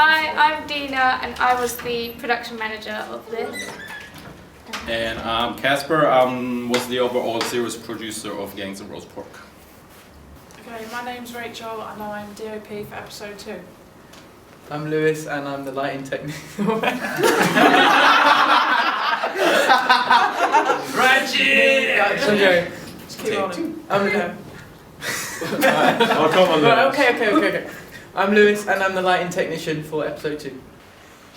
Hi, I'm Dina and I was the production manager of this. And I'm Casper. Was the overall series producer of Gangs of Roast Pork. Okay, my name's Rachel and I'm DOP for episode 2. I'm Lewis and I'm the lighting technician. Ratchet! Okay. Just keep rolling. Oh, come on, Right, okay. I'm Lewis and I'm the lighting technician for episode 2.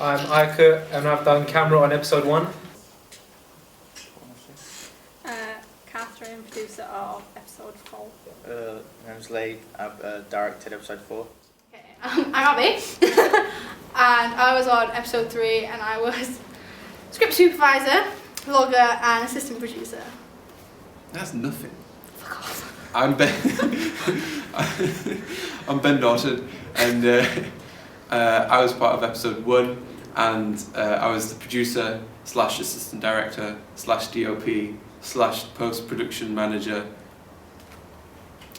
I'm Ike and I've done camera on episode 1. Catherine, producer of episode 4. My name's Lee. I've directed episode 4. Okay, I'm Abby, and I was on episode 3, and I was script supervisor, vlogger, and assistant producer. That's nothing. Fuck off. I'm Ben. I'm Ben Norton, and I was part of episode 1, and I was the producer / assistant director / DOP / post-production manager.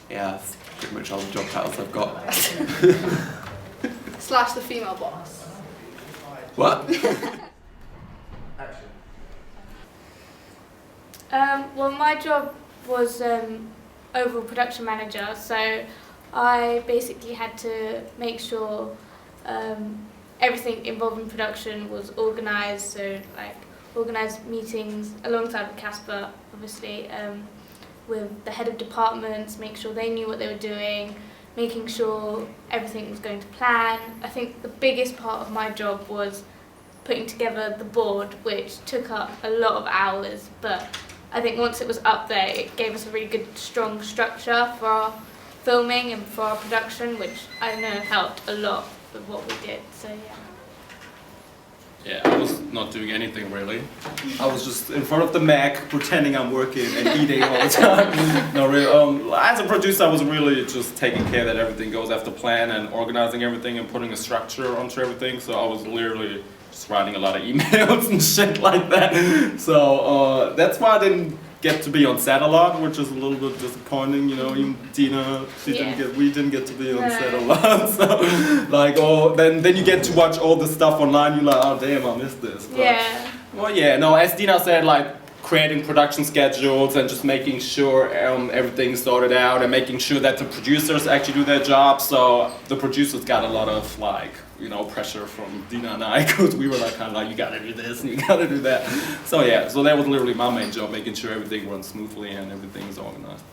Yeah, that's pretty much all the job titles I've got. Slash the female boss. What? Well, my job was overall production manager, so I basically had to make sure everything involving production was organised, so like organised meetings alongside with Casper, obviously, with the head of departments, make sure they knew what they were doing, making sure everything was going to plan. I think the biggest part of my job was putting together the board, which took up a lot of hours, but I think once it was up there, it gave us a really good, strong structure for our filming and for our production, which I know helped a lot with what we did, so yeah. Yeah, I was not doing anything really. I was just in front of the Mac pretending I'm working and eating all the time. No, really. As a producer, I was really just taking care that everything goes after plan and organizing everything and putting a structure onto everything. So I was literally just writing a lot of emails and shit like that. So that's why I didn't get to be on set a lot, which is a little bit disappointing. You know, even Dina, we didn't get to be on set a lot. So like, then you get to watch all the stuff online. You're like, oh damn, I missed this. But, Yeah. well, yeah, no, as Dina said, like creating production schedules and just making sure everything's sorted out and making sure that the producers actually do their job. So the producers got a lot of like, you know, pressure from Dina and I, because we were like kind of like, you gotta do this and you gotta do that. So yeah, so that was literally my main job, making sure everything runs smoothly and everything's organized.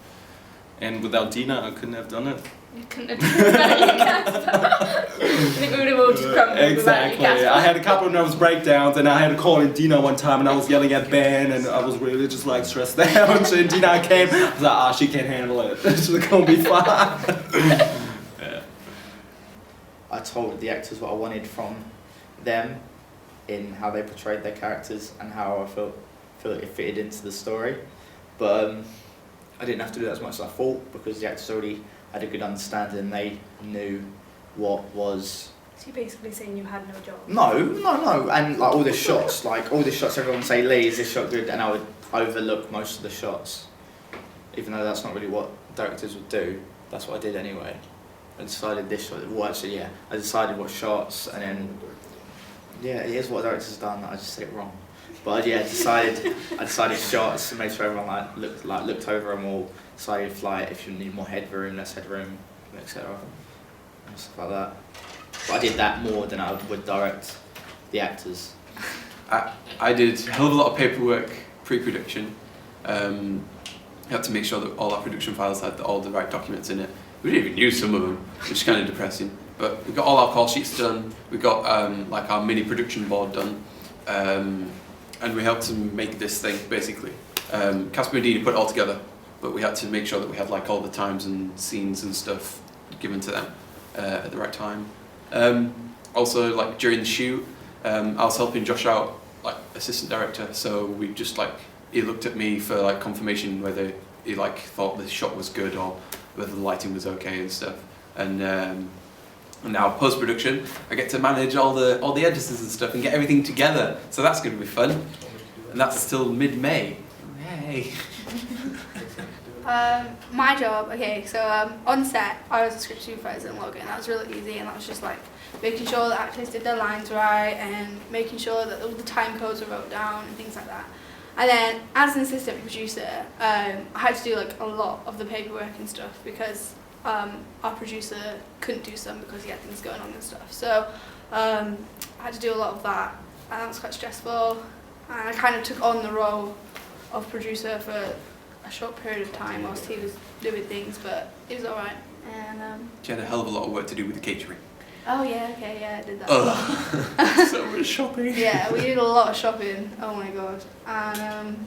And without Dina, I couldn't have done it. You couldn't have done that, Casper. I think we would have all just crumbled Exactly. without you, Casper. I had a couple of nervous breakdowns, and I had to call in Dina one time, and I was yelling at Ben, and I was really just like stressed out. So Dina came, I was like, she can't handle it. She's gonna be fine. Yeah. I told the actors what I wanted from them in how they portrayed their characters and how I felt it fitted into the story. But I didn't have to do that as much as I thought, because the actors already had a good understanding and they knew what was... So you're basically saying you had no job? No. And like all the shots, everyone would say, Lee, is this shot good? And I would overlook most of the shots. Even though that's not really what directors would do, that's what I did anyway. I decided this shot, well actually yeah, I decided what shots, and then, yeah, here's what directors done, I just said it wrong. But yeah, I decided shots and made sure everyone looked over them all, decided if you need more headroom, less headroom, etc. and stuff like that. But I did that more than I would direct the actors. I did a hell of a lot of paperwork pre-production. You had to make sure that all our production files had all the right documents in it. We didn't even use some of them, which is kind of depressing. But we got all our call sheets done. We got like our mini production board done, and we helped to make this thing basically. Casper and Dina put it all together, but we had to make sure that we had like all the times and scenes and stuff given to them at the right time. Also, like during the shoot, I was helping Josh out, like assistant director. So we just like he looked at me for like confirmation whether he like thought the shot was good or whether the lighting was okay and stuff. And now post-production, I get to manage all the editors and stuff and get everything together. So that's going to be fun. And that's still mid-May. Yay! My job, okay, so on set, I was a script supervisor and logger, and that was really easy, and that was just like making sure the actors did their lines right and making sure that all the time codes were wrote down and things like that. And then as an assistant producer, I had to do like a lot of the paperwork and stuff because our producer couldn't do some because he had things going on and stuff. So I had to do a lot of that, and that was quite stressful. And I kind of took on the role of producer for a short period of time whilst he was doing things, but it was alright. And She had a hell of a lot of work to do with the catering. oh yeah, okay, yeah, I did that. Ugh. So much shopping. Yeah, we did a lot of shopping. Oh my god. And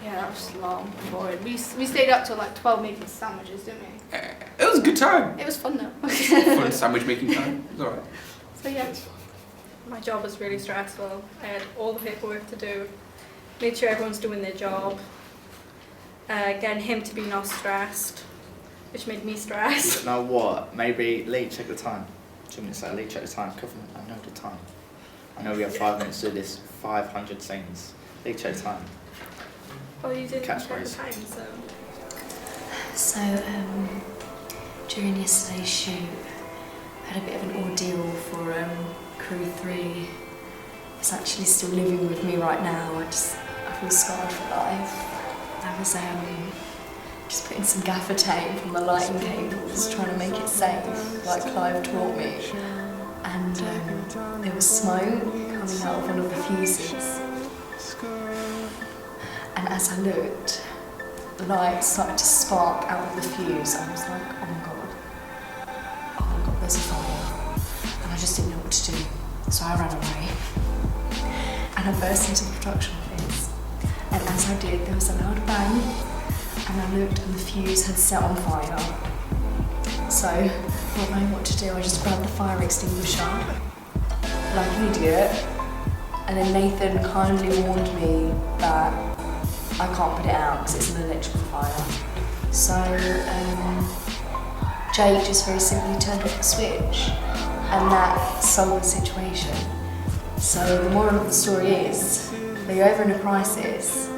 yeah, that was long and boring. We stayed up till like 12 making sandwiches, didn't we? It was a good time. It was fun though. Fun sandwich making time. It was alright. So yeah. My job was really stressful. I had all the paperwork to do, made sure everyone's doing their job, getting him to be not stressed, which made me stressed. You know what? Maybe Lee, check the time. 2 minutes later, Lee, check the time. Cover, I know the time. I know we have 5 minutes to do this. 500 scenes. Lee, check the time. Well, you didn't check the Catchphrase. time, so. So, during yesterday's shoot, I had a bit of an ordeal for crew 3. It's actually still living with me right now. I feel scarred for life. I was just putting some gaffer tape on the lighting cables, trying to make it safe, like Clive taught me. And there was smoke coming out of one of the fuses. And as I looked, the light started to spark out of the fuse. I was like, oh my god, there's a fire. And I just didn't know what to do. So I ran away. And I burst into the production office. And as I did, there was a loud bang. And I looked and the fuse had set on fire. So, not knowing what to do, I just grabbed the fire extinguisher, like an idiot. And then Nathan kindly warned me that I can't put it out because it's an electrical fire. So Jake just very simply turned off the switch, and that solved the situation. So the moral of the story is, when you're ever in a crisis,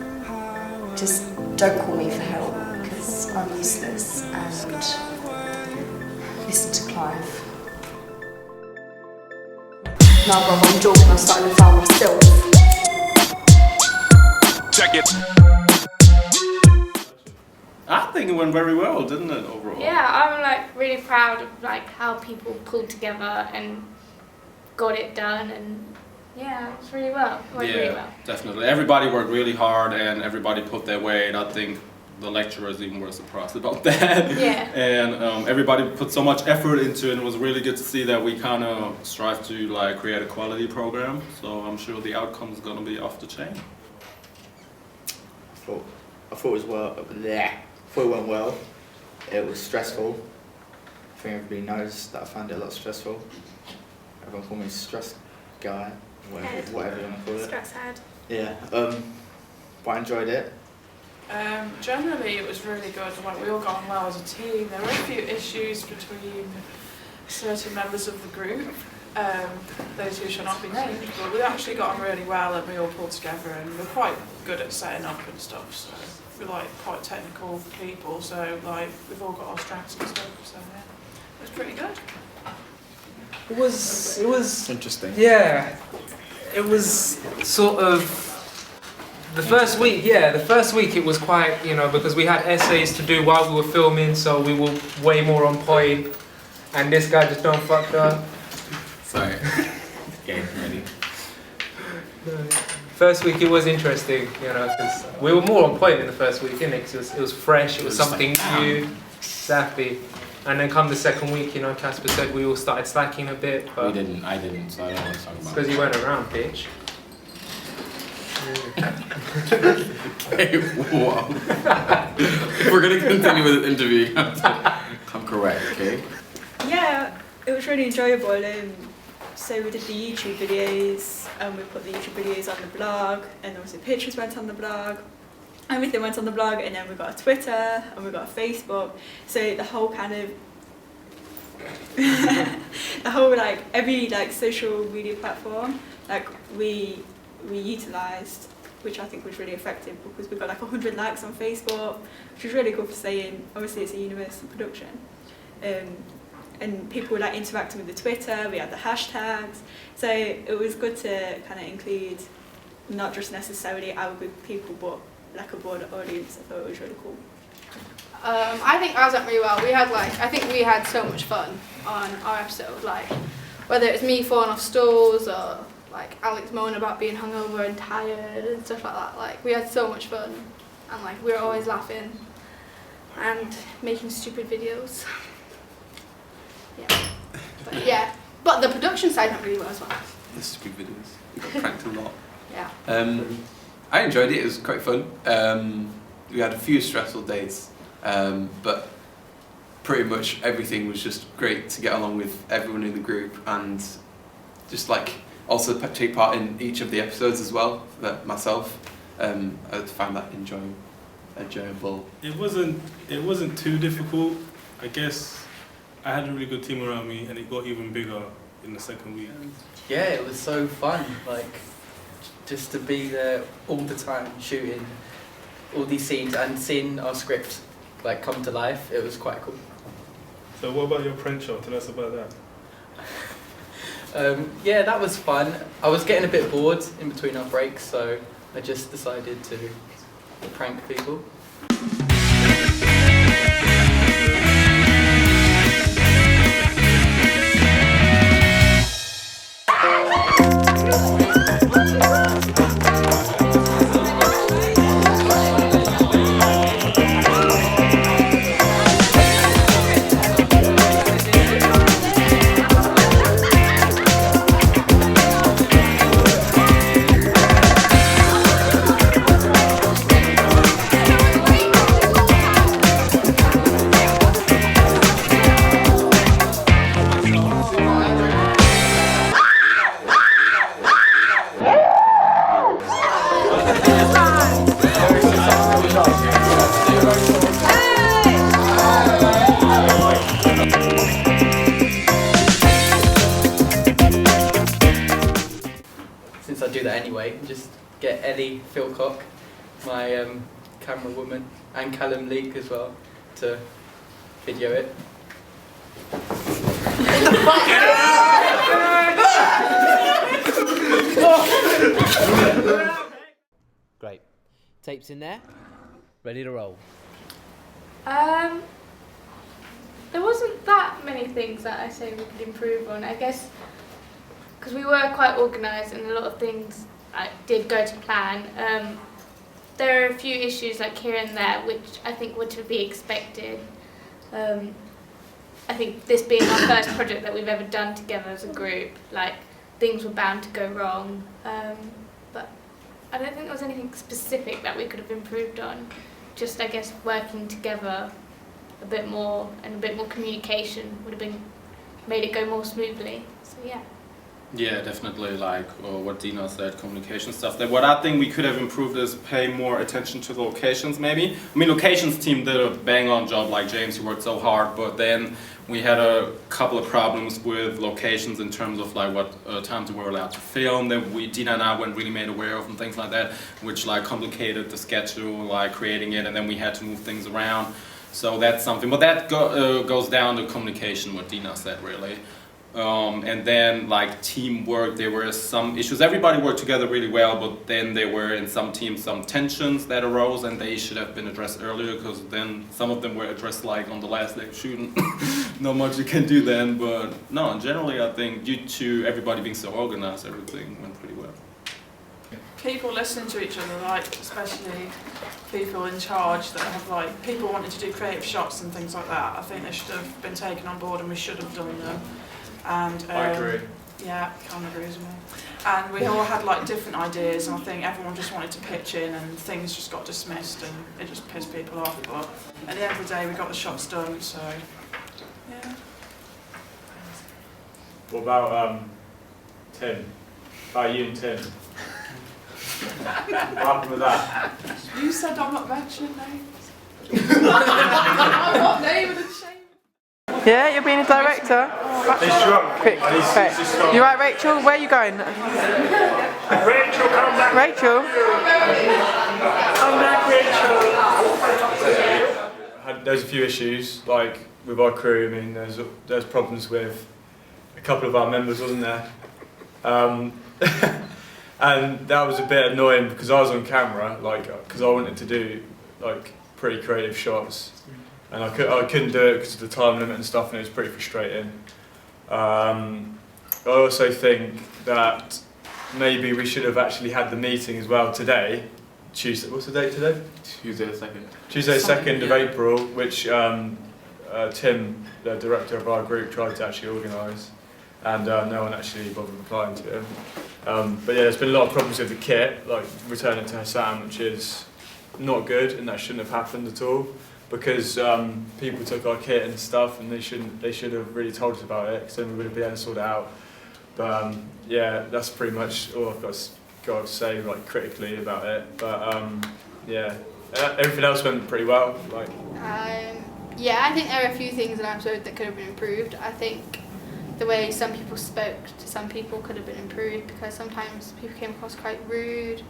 just don't call me for help because I'm useless, and listen to Clive. Now bro, I'm joking, I'm starting to found myself. Check it. I think it went very well, didn't it, overall? Yeah, I'm like really proud of like how people pulled together and got it done, and yeah, it's really well. It went really well. Definitely. Everybody worked really hard and everybody put their weight. I think the lecturers even were surprised about that. Yeah. And everybody put so much effort into it, and it was really good to see that we kind of strive to like create a quality program. So I'm sure the outcome is going to be off the chain. I thought it was well. Yeah. I thought it went well. It was stressful. I think everybody knows that I found it a lot stressful. Everyone called me stress guy, whatever you want to call it. Stress head. Yeah. But I enjoyed it. Generally, it was really good. Like, we all got on well as a team. There were a few issues between certain members of the group, those who shall not be named, but we actually got on really well and we all pulled together, and we're quite good at setting up and stuff. So we're like quite technical people. So like we've all got our strengths and stuff. So yeah, it was pretty good. It was Interesting. yeah. It was sort of the first week. Yeah, the first week it was quite, because we had essays to do while we were filming, so we were way more on point. And this guy just done fucked up. Sorry. Game ready. First week it was interesting, because we were more on point in the first week, innit? 'Cause it was fresh, it was something new. Exactly. And then come the second week, Casper said we all started slacking a bit, but I didn't, so I don't want to talk it's about because it. you weren't around, bitch. Okay, wow. If we're going to continue with the interview, you have to come correct, okay? Yeah, it was really enjoyable. So we did the YouTube videos, and we put the YouTube videos on the blog, and obviously pictures went on the blog. Everything went on the blog, and then we got a Twitter, and we got a Facebook. So the whole kind of, every social media platform, we utilised, which I think was really effective, because we got 100 likes on Facebook, which was really good for saying, obviously it's a Universal production. and people were like interacting with the Twitter, we had the hashtags, so it was good to kind of include not just necessarily our group of people but like a broader audience. I thought it was really cool. I think ours went really well. I think we had so much fun on our episode, like whether it's me falling off stools or like Alex moaning about being hungover and tired and stuff like that. Like we had so much fun, and like we were always laughing and making stupid videos. But the production side went really well as well. The stupid videos. We got pranked a lot. Yeah. I enjoyed it. It was quite fun. We had a few stressful days, but pretty much everything was just great to get along with everyone in the group and just like also take part in each of the episodes as well. That myself, I found that enjoyable. It wasn't too difficult. I guess I had a really good team around me, and it got even bigger in the second week. Yeah, it was so fun. Like just to be there all the time, shooting all these scenes and seeing our script like come to life. It was quite cool. So what about your prank show? Tell us about that. Yeah, that was fun. I was getting a bit bored in between our breaks, so I just decided to prank people. Since I do that anyway, just get Ellie Philcock, my camera woman, and Callum Leake as well, to video it. Great. Tapes in there. Ready to roll. There wasn't that many things that I say we could improve on. I guess because we were quite organised and a lot of things did go to plan. There are a few issues like here and there which I think were to be expected. I think this being our first project that we've ever done together as a group, like things were bound to go wrong. But I don't think there was anything specific that we could have improved on. Just I guess working together a bit more and a bit more communication would have made it go more smoothly. So yeah. Yeah, definitely, like what Dina said, communication stuff. That what I think we could have improved is pay more attention to the locations maybe. I mean, locations team did a bang-on job, like James, he worked so hard, but then we had a couple of problems with locations in terms of like what times we were allowed to film that Dina and I weren't really made aware of and things like that, which like complicated the schedule, like creating it, and then we had to move things around. So that's something, but that goes down to communication, what Dina said really. And then like teamwork, there were some issues. Everybody worked together really well, but then there were in some teams some tensions that arose, and they should have been addressed earlier, because then some of them were addressed like on the last day of shooting. Not much you can do then, but no, generally I think due to everybody being so organized, everything went pretty well. People listening to each other, like especially people in charge that have like people wanting to do creative shots and things like that, I think they should have been taken on board and we should have done them. And I agree. Yeah, Callum agrees with me. And we all had like different ideas, and I think everyone just wanted to pitch in, and things just got dismissed, and it just pissed people off. But at the end of the day, we got the shots done. So yeah. What about Tim? About you and Tim? What happened with that? You said I'm not mentioning names. I'm not naming and shaming. Yeah, you're being a director. He's drunk. Quick, He's you right, Rachel? Where are you going? Rachel, come back. Rachel? Come back, Rachel. I had there's a few issues, like with our crew. I mean, there's problems with a couple of our members, wasn't there? And that was a bit annoying because I was on camera, like, because I wanted to do like pretty creative shots, and I couldn't do it because of the time limit and stuff, and it was pretty frustrating. I also think that maybe we should have actually had the meeting as well today, Tuesday. What's the date today? Tuesday the 2nd. Tuesday 2nd of April, which Tim, the director of our group, tried to actually organise, and no one actually bothered replying to him. But yeah, there's been a lot of problems with the kit, like returning to Hassan, which is not good, and that shouldn't have happened at all, because people took our kit and stuff, and they should have really told us about it, because then we would have been able to sort it out. But yeah, that's pretty much all I've got to say, like, critically about it. But yeah, everything else went pretty well. Like, yeah, I think there are a few things in our episode that could have been improved. I think the way some people spoke to some people could have been improved, because sometimes people came across quite rude.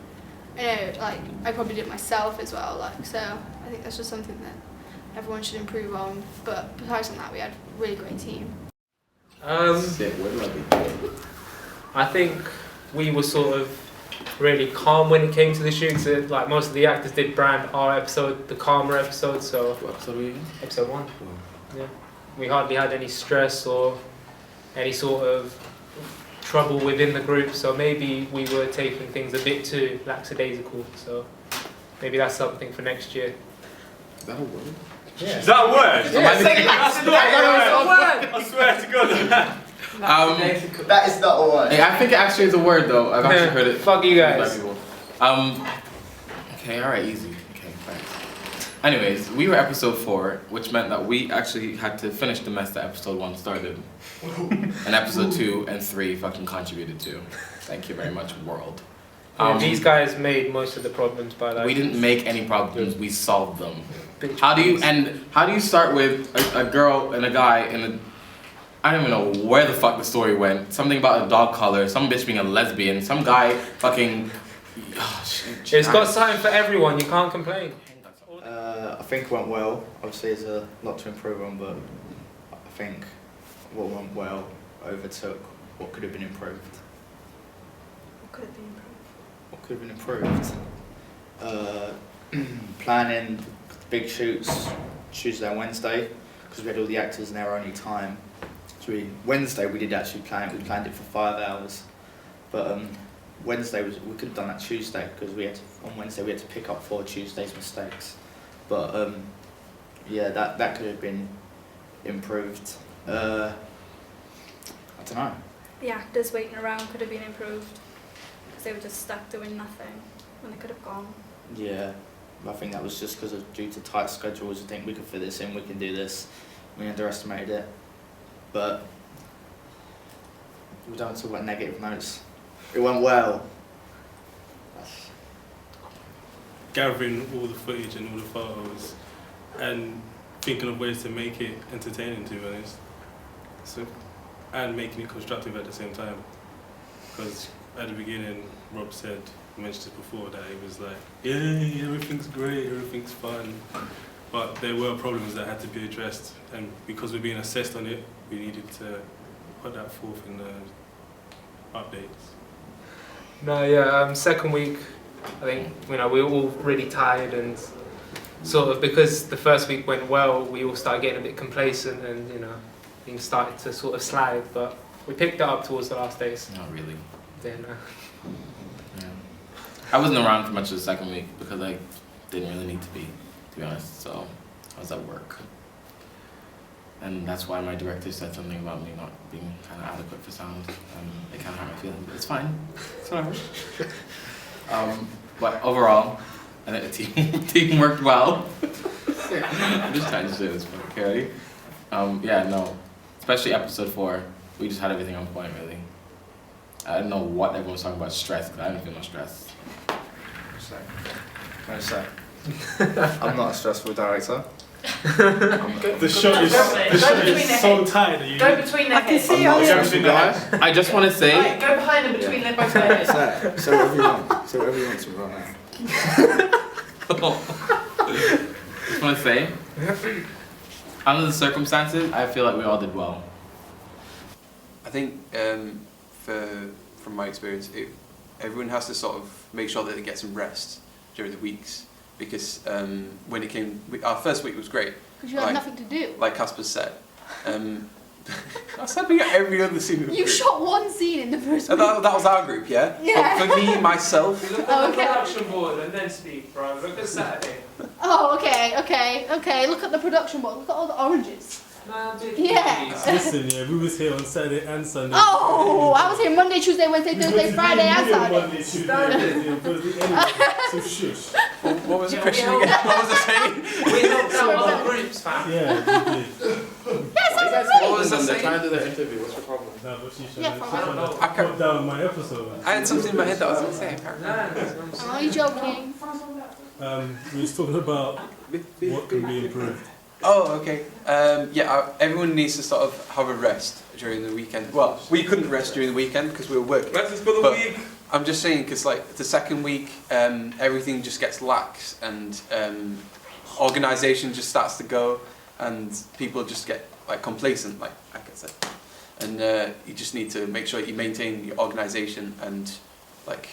You know, like, I probably did it myself as well. Like, so I think that's just something that everyone should improve on. But besides that, we had a really great team. I think we were sort of really calm when it came to the shoot. So, like, most of the actors did brand our episode the calmer episode. So What episode were you in? episode 1. Yeah, we hardly had any stress or any sort of trouble within the group. So maybe we were taking things a bit too lackadaisical. So maybe that's something for next year. Is that a word? Yeah. is that a word? Yeah, That's not a word. I swear to God. That is not a word. Hey, I think it actually is a word though. I've actually heard it. Fuck you guys. by people. Okay, alright, easy. Okay, thanks. Anyways, we were episode 4, which meant that we actually had to finish the mess that episode 1 started. And episode 2 and 3 fucking contributed to. Thank you very much, world. These guys made most of the problems by that. We didn't make any problems, we solved them. How do you start with a girl and a guy in a, I don't even know where the fuck the story went. Something about a dog collar, some bitch being a lesbian, some guy fucking. Oh, shit. It's got something for everyone. You can't complain. I think it went well. Obviously, there's a lot to improve on, but I think what went well overtook what could have been improved. What could have been improved? What could have been improved? Planning big shoots Tuesday and Wednesday, because we had all the actors in their only time. So Wednesday we did actually plan it. We planned it for 5 hours, but Wednesday we could have done that Tuesday, because on Wednesday we had to pick up for Tuesday's mistakes. But yeah, that could have been improved. I don't know. The actors waiting around could have been improved, because they were just stuck doing nothing when they could have gone. Yeah, I think that was just because of due to tight schedules. I think we could fit this in, we can do this. We underestimated it. But we don't talk about negative notes. It went well. Gathering all the footage and all the photos and thinking of ways to make it entertaining, to be honest. So, and making it constructive at the same time. Because at the beginning, Rob said, mentioned it before, that it was like, yeah, everything's great, everything's fun. But there were problems that had to be addressed, and because we're being assessed on it, we needed to put that forth in the updates. No, yeah. Second week, I think we were all really tired, and sort of because the first week went well, we all started getting a bit complacent, and things started to sort of slide. But we picked it up towards the last days. Not really. Yeah, no. Yeah. I wasn't around for much of the second week because I didn't really need to be honest. So I was at work. And that's why my director said something about me not being kind of adequate for sound. It kind of hurt my feelings, but it's fine. It's not hurt. But overall, I think the team worked well. I'm just trying to say this point, okay? Yeah, no. Especially episode 4, we just had everything on point, really. I didn't know what everyone was talking about stress, because I didn't feel no stress. Can I say? I'm not a stressful director. The shot is so tight that you Go between their heads. I just want to say. Right, go behind them between their both their heads. Say whatever you want. Say whatever you want to me right now. I just want to say Under the circumstances, I feel like we all did well. I think from my experience, everyone has to sort of make sure that they get some rest during the weeks, because when it came, our first week was great. Because you had nothing to do. Like Casper said. I said we got every other scene. You shot one scene in the first week. That was our group, yeah? Yeah. But for me, myself. Look at the production board and then speak, bro. Look at Saturday. Oh, okay. Look at the production board. Look at all the oranges. Nah, Yeah. Listen, yeah, we was here on Saturday and Sunday. Oh, I was here Monday, Tuesday, Wednesday, Thursday, Friday, and Saturday. Monday, Tuesday, Wednesday, and Thursday anyway. So shush. What was the question again? What was I saying? We helped out all the groups, fam. Yeah, we did. What was I saying? Trying to do the interview. What's the problem? No, but she's Yeah, trying for to cut down my episode. I had something in my head that I was going to say, apparently. Oh, you joking? We was talking about what can be improved. Oh, okay. Everyone needs to sort of have a rest during the weekend. Well, we couldn't rest during the weekend because we were working. Rest is for the But week. I'm just saying, because like the second week, everything just gets lax and organisation just starts to go, and people just get like complacent, like I said. And you just need to make sure you maintain your organisation and like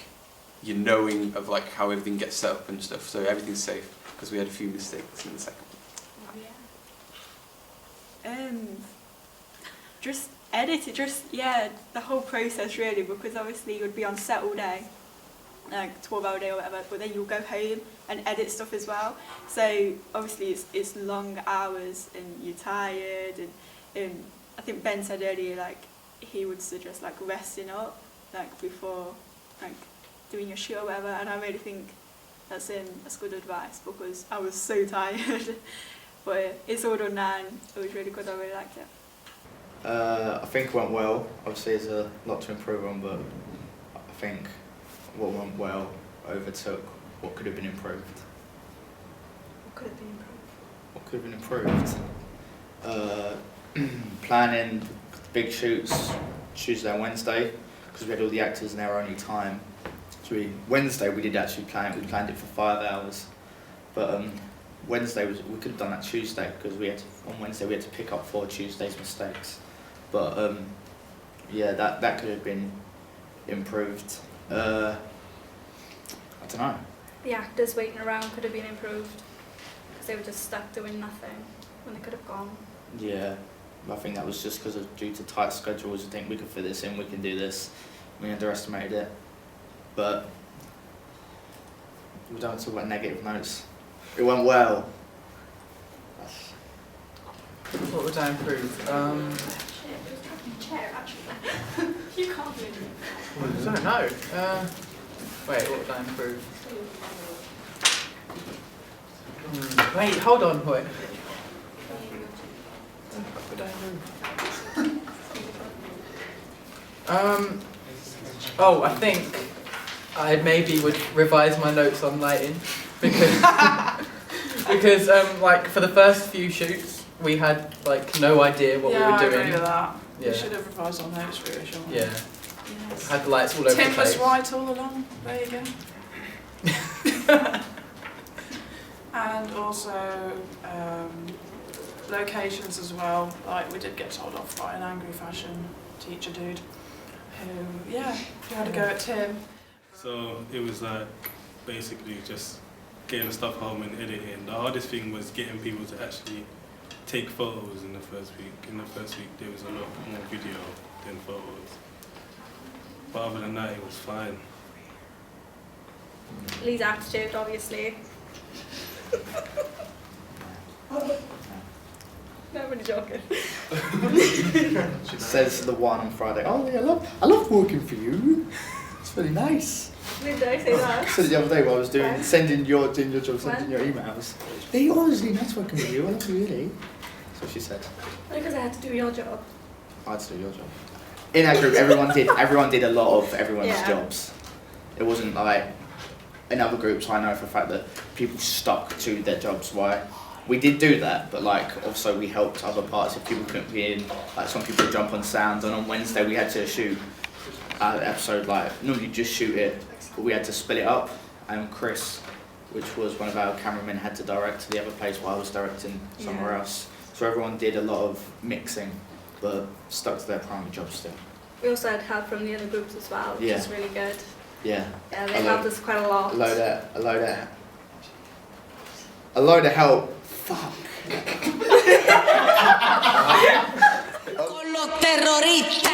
your knowing of like how everything gets set up and stuff, so everything's safe. Because we had a few mistakes in the second. Just edit it, the whole process really, because obviously you'd be on set all day, like 12-hour day or whatever, but then you'll go home and edit stuff as well. So obviously it's long hours and you're tired, and I think Ben said earlier like he would suggest like resting up like before like doing your shoot or whatever, and I really think that's good advice because I was so tired. But it's all done now and it was really good, I really liked it. I think it went well. Obviously there's a lot to improve on, but I think what went well overtook what could have been improved. What could have been improved? Planning big shoots Tuesday and Wednesday, because we had all the actors in their only time. So Wednesday we did actually plan it, we planned it for 5 hours. But Wednesday we could have done that Tuesday, because on Wednesday we had to pick up for Tuesday's mistakes. But yeah, that could have been improved. I don't know. The actors waiting around could have been improved because they were just stuck doing nothing when they could have gone. Yeah, I think that was just because due to tight schedules. I think we could fit this in, we can do this. We underestimated it. But we don't talk about negative notes. It went well. What would I improve? You can't believe it. I don't know. Wait, what would I improve? Wait, hold on, wait. What would I improve? I think I maybe would revise my notes on lighting because like for the first few shoots we had like no idea what we were doing. Yeah, I agree with that. Yeah. We should have revised our notes really, shouldn't we? Yeah. Yes. Had the lights all over Tim the place. was right all along. There you go. And also locations as well. Like we did get told off by an angry fashion teacher dude who, yeah, he had to go at Tim. So it was like basically just getting the stuff home and editing. The hardest thing was getting people to actually take photos in the first week. In the first week there was a lot more video than photos. But other than that it was fine. Lee's attitude, obviously. No, I'm really joking. Says the one on Friday. Oh yeah, I love working for you. It's really nice. When did I say that? So the other day while I was doing When? sending your job, sending When? your emails. They honestly nice working with you. I love you really. That's what she said. Because I had to do your job. I had to do your job. In our group, everyone did a lot of everyone's Yeah. jobs. It wasn't like in other groups. I know for a fact that people stuck to their jobs. Why? We did do that, but like also we helped other parts if people couldn't be in. Like some people jump on sound, and on Wednesday we had to shoot an episode. Like normally just shoot it, but we had to split it up. And Chris which was one of our cameramen had to direct to the other place while I was directing somewhere else. So everyone did a lot of mixing, but stuck to their primary job still. We also had help from the other groups as well, which is really good. Yeah. Yeah, they helped us quite a lot. A load of help. Fuck. Con los terroristas.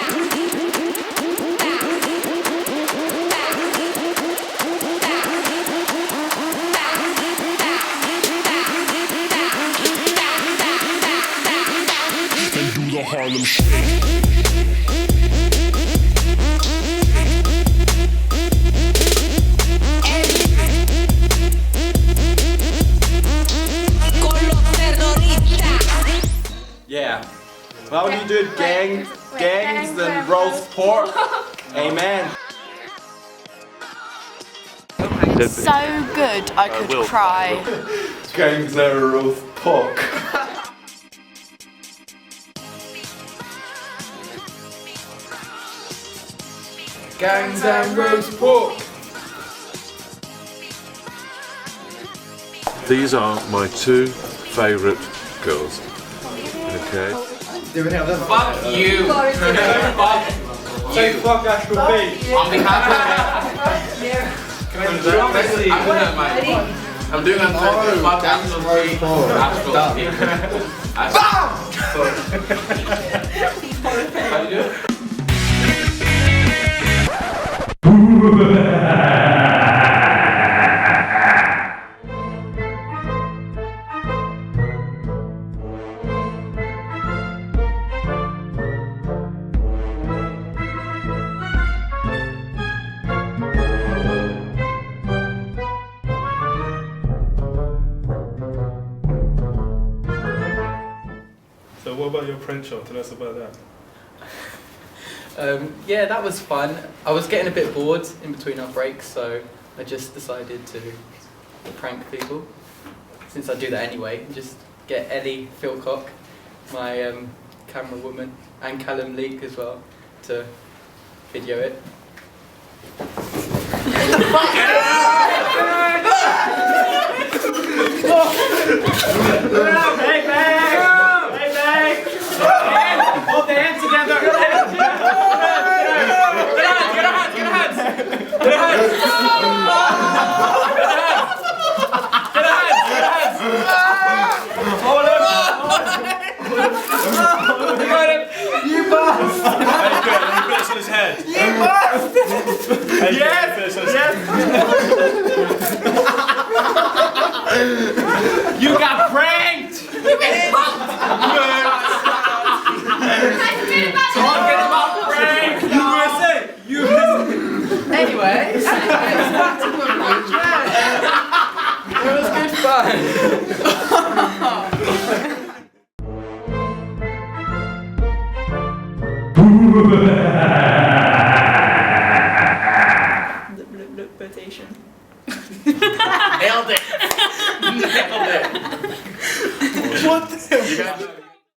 And do the Harlem Shake. Yeah. Well, you did gangs and roast pork. Amen. So good, I could cry. Gangs and roast pork. Gangs and roast pork. These are my two favourite girls. Okay. Fuck you. Say fuck Astral B. On behalf of I'm doing that for my Astral B. Astral B. How do you do it? So what about your prank show? Tell us about that. Yeah, that was fun. I was getting a bit bored in between our breaks, so I just decided to prank people. Since I do that anyway, just get Ellie Philcock, my camera woman, and Callum Leake as well, to video it. Hold the hands together. His head. You bastard! Yes! You got pranked! Talking about pranks! Anyway, it's back to the match. It was good fun. Rotation. Nailed it. Nailed it. What the?